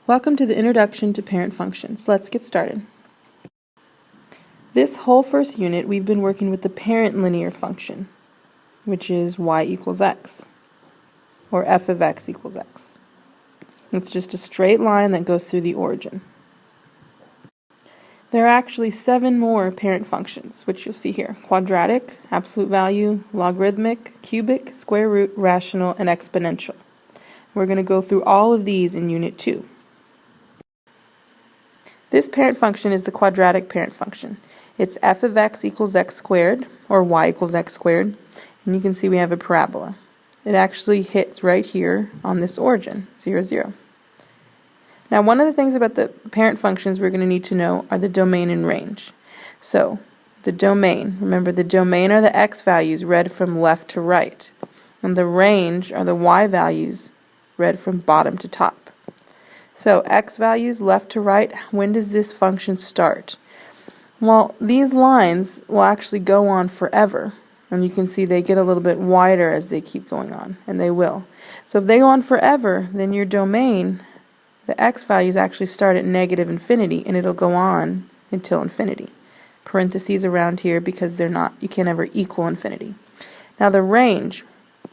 Welcome to the Introduction to Parent Functions. Let's get started. This whole first unit, we've been working with the parent linear function, which is y equals x, or f of x equals x. It's just a straight line that goes through the origin. There are actually 7 more parent functions, which you'll see here: quadratic, absolute value, logarithmic, cubic, square root, rational, and exponential. We're going to go through all of these in Unit 2. This parent function is the quadratic parent function. It's f of x equals x squared, or y equals x squared, and you can see we have a parabola. It actually hits right here on this origin, 0, 0. Now, one of the things about the parent functions we're going to need to know are the domain and range. So, the domain, remember the domain are the x values read from left to right, and the range are the y values read from bottom to top. So x values left to right, when does this function start? Well, these lines will actually go on forever. And you can see they get a little bit wider as they keep going on, and they will. So if they go on forever, then your domain, the x values actually start at negative infinity, and it'll go on until infinity. Parentheses around here because you can't ever equal infinity. Now the range,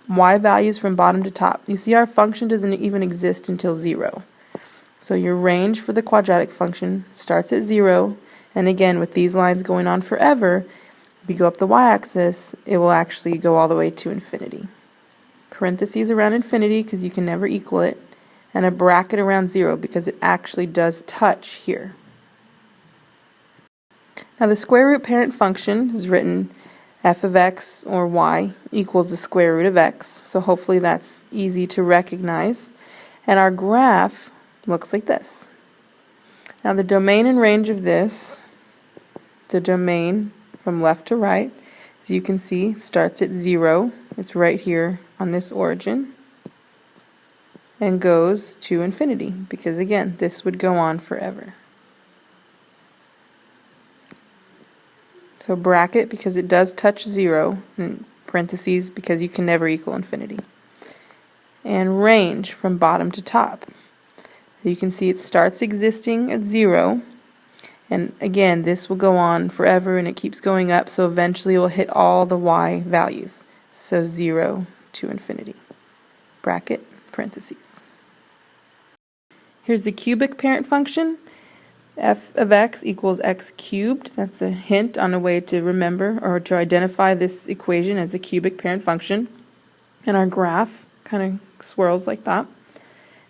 y values from bottom to top. You see our function doesn't even exist until 0. So your range for the quadratic function starts at 0, and again, with these lines going on forever, if you go up the y-axis, it will actually go all the way to infinity. Parentheses around infinity because you can never equal it, and a bracket around 0 because it actually does touch here. Now the square root parent function is written f of x, or y, equals the square root of x, so hopefully that's easy to recognize. And our graph looks like this. Now the domain and range of this, the domain from left to right, as you can see, starts at 0. It's right here on this origin, and goes to infinity, because again, this would go on forever. So bracket because it does touch 0, and parentheses because you can never equal infinity. And range from bottom to top. You can see it starts existing at 0, and again this will go on forever and it keeps going up, so eventually it will hit all the y values. So 0 to infinity. Bracket, parentheses. Here's the cubic parent function. F of x equals x cubed. That's a hint on a way to remember or to identify this equation as the cubic parent function. And our graph kind of swirls like that.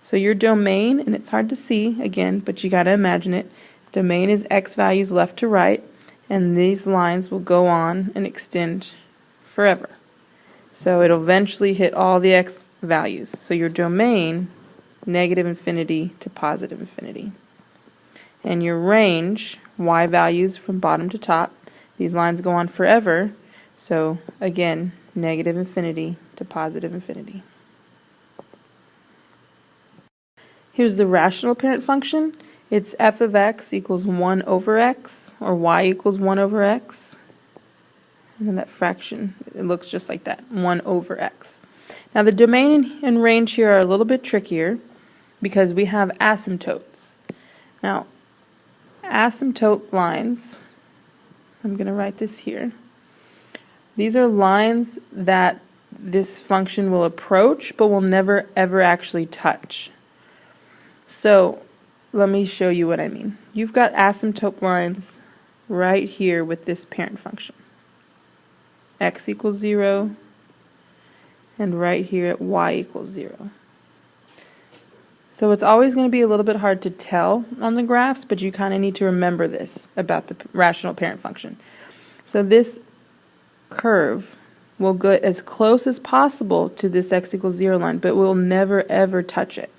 So your domain, and it's hard to see again, but you got to imagine it. Domain is x values left to right, and these lines will go on and extend forever. So it'll eventually hit all the x values. So your domain, negative infinity to positive infinity. And your range, y values from bottom to top, these lines go on forever. So again, negative infinity to positive infinity. Here's the rational parent function. It's f of x equals 1 over x, or y equals 1 over x. And then that fraction, it looks just like that, 1 over x. Now the domain and range here are a little bit trickier because we have asymptotes. Now, asymptote lines, I'm going to write this here. These are lines that this function will approach but will never ever actually touch. So let me show you what I mean. You've got asymptote lines right here with this parent function. X equals 0, and right here at y equals 0. So it's always going to be a little bit hard to tell on the graphs, but you kind of need to remember this about the rational parent function. So this curve will go as close as possible to this x equals 0 line, but will never ever touch it.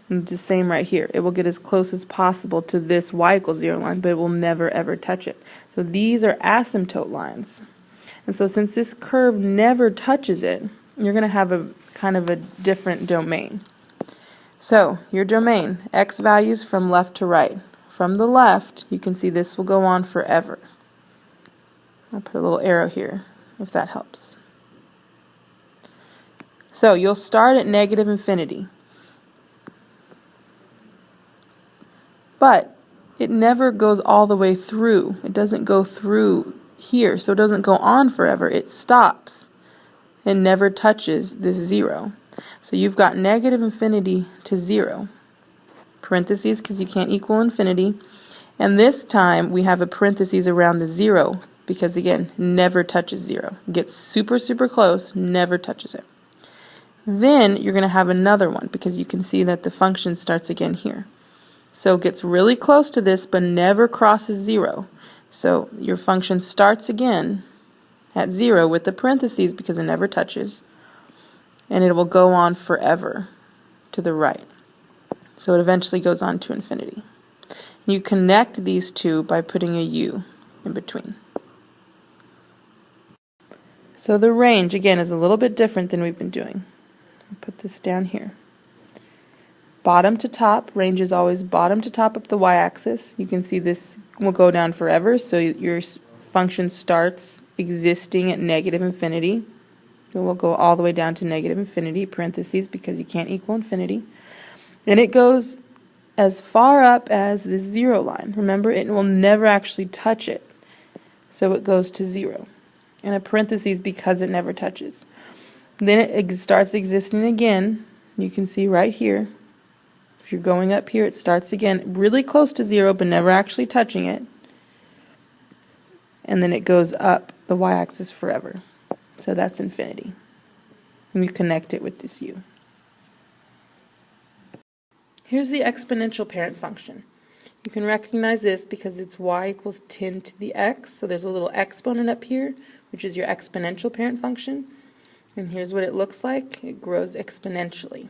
And it's the same right here. It will get as close as possible to this y equals 0 line, but it will never ever touch it. So these are asymptote lines. And so since this curve never touches it, you're going to have a kind of a different domain. So your domain, x values from left to right. From the left, you can see this will go on forever. I'll put a little arrow here if that helps. So you'll start at negative infinity. But it never goes all the way through. It doesn't go through here, so it doesn't go on forever. It stops. It never touches this 0. So you've got negative infinity to 0. Parentheses because you can't equal infinity. And this time we have a parentheses around the 0 because, again, never touches 0. Gets super, super close, never touches it. Then you're going to have another one because you can see that the function starts again here. So it gets really close to this but never crosses 0. So your function starts again at 0 with the parentheses because it never touches. And it will go on forever to the right. So it eventually goes on to infinity. You connect these two by putting a u in between. So the range, again, is a little bit different than we've been doing. I'll put this down here. Bottom to top, range is always bottom to top of the y-axis. You can see this will go down forever, so your function starts existing at negative infinity. It will go all the way down to negative infinity, parentheses, because you can't equal infinity. And it goes as far up as the 0 line. Remember, it will never actually touch it. So it goes to 0. And a parentheses because it never touches. Then it starts existing again. You can see right here. If you're going up here, it starts again really close to 0 but never actually touching it. And then it goes up the y-axis forever. So that's infinity. And you connect it with this u. Here's the exponential parent function. You can recognize this because it's y equals 10 to the x. So there's a little exponent up here, which is your exponential parent function. And here's what it looks like. It grows exponentially.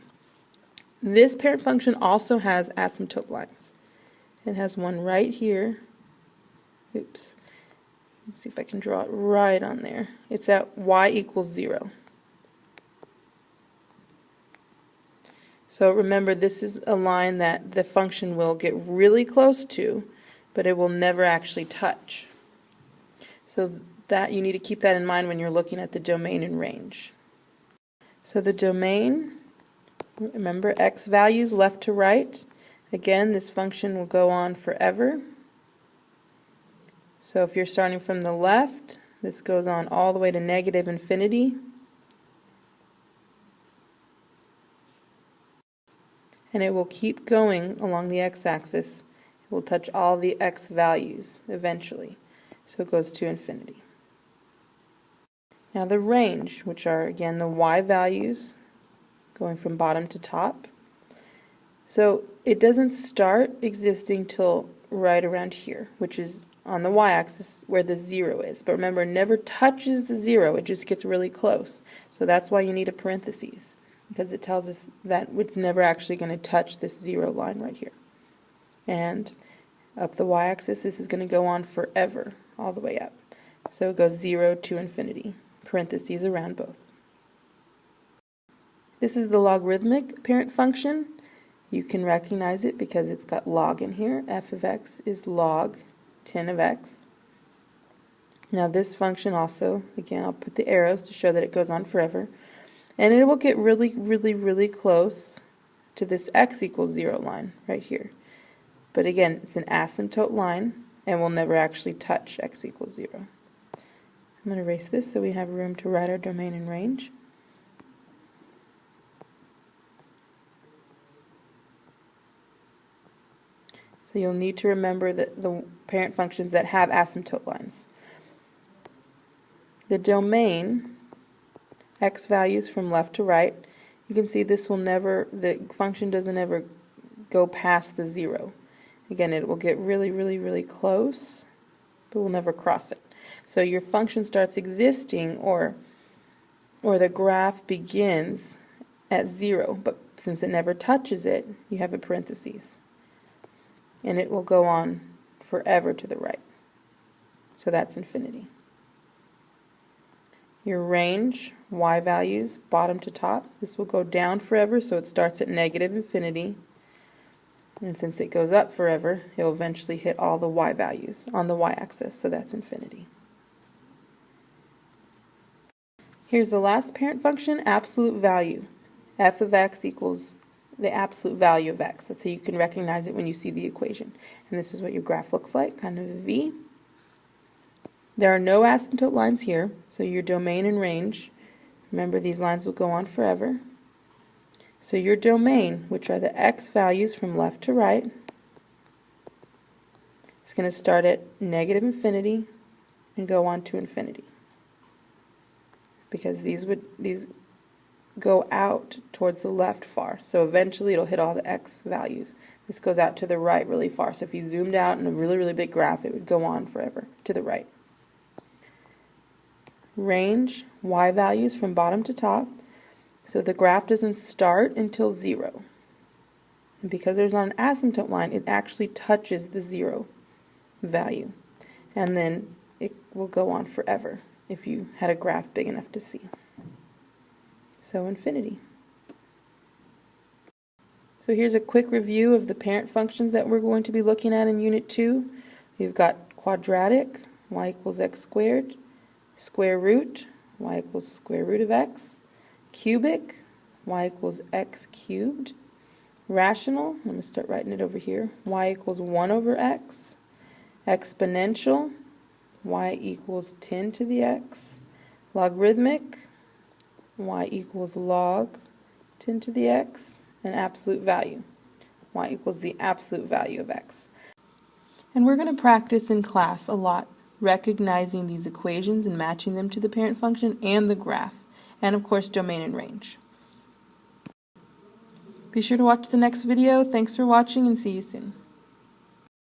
This parent function also has asymptote lines. It has one right here. Oops. Let's see if I can draw it right on there. It's at y equals 0. So remember, this is a line that the function will get really close to, but it will never actually touch. So that you need to keep that in mind when you're looking at the domain and range. So the domain, remember, x values left to right. Again, this function will go on forever. So if you're starting from the left, this goes on all the way to negative infinity. And it will keep going along the x-axis. It will touch all the x values eventually. So it goes to infinity. Now the range, which are again the y values going from bottom to top. So it doesn't start existing till right around here, which is on the y-axis where the 0 is. But remember, it never touches the 0, it just gets really close. So that's why you need a parentheses, because it tells us that it's never actually going to touch this 0 line right here. And up the y-axis, this is going to go on forever, all the way up. So it goes 0 to infinity, parentheses around both. This is the logarithmic parent function. You can recognize it because it's got log in here. F of x is log 10 of x. Now this function also, again, I'll put the arrows to show that it goes on forever. And it will get really, really, really close to this x equals 0 line right here. But again, it's an asymptote line and will never actually touch x equals 0. I'm going to erase this so we have room to write our domain and range. So you'll need to remember that the parent functions that have asymptote lines. The domain, x values from left to right, you can see this will never, the function doesn't ever go past the 0. Again, it will get really, really, really close, but will never cross it. So your function starts existing, or the graph begins at 0, but since it never touches it, you have a parentheses. And it will go on forever to the right. So that's infinity. Your range, y values, bottom to top, this will go down forever, so it starts at negative infinity. And since it goes up forever, it will eventually hit all the y values on the y-axis, so that's infinity. Here's the last parent function, absolute value. F of x equals the absolute value of x. That's how you can recognize it when you see the equation. And this is what your graph looks like, kind of a V. There are no asymptote lines here, so your domain and range, remember these lines will go on forever. So your domain, which are the x values from left to right, is going to start at negative infinity and go on to infinity. Because these go out towards the left far. So eventually it'll hit all the x values. This goes out to the right really far. So if you zoomed out in a really, really big graph, it would go on forever to the right. Range, y values from bottom to top. So the graph doesn't start until 0. And because there's not an asymptote line, it actually touches the 0 value. And then it will go on forever if you had a graph big enough to see. So infinity. So here's a quick review of the parent functions that we're going to be looking at in Unit 2. We've got quadratic, y equals x squared, square root, y equals square root of x, cubic, y equals x cubed, rational, I'm going to start writing it over here, y equals 1 over x, exponential, y equals 10 to the x, logarithmic, y equals log 10 to the x, and absolute value, y equals the absolute value of x. And we're going to practice in class a lot, recognizing these equations and matching them to the parent function and the graph, and of course domain and range. Be sure to watch the next video. Thanks for watching and see you soon.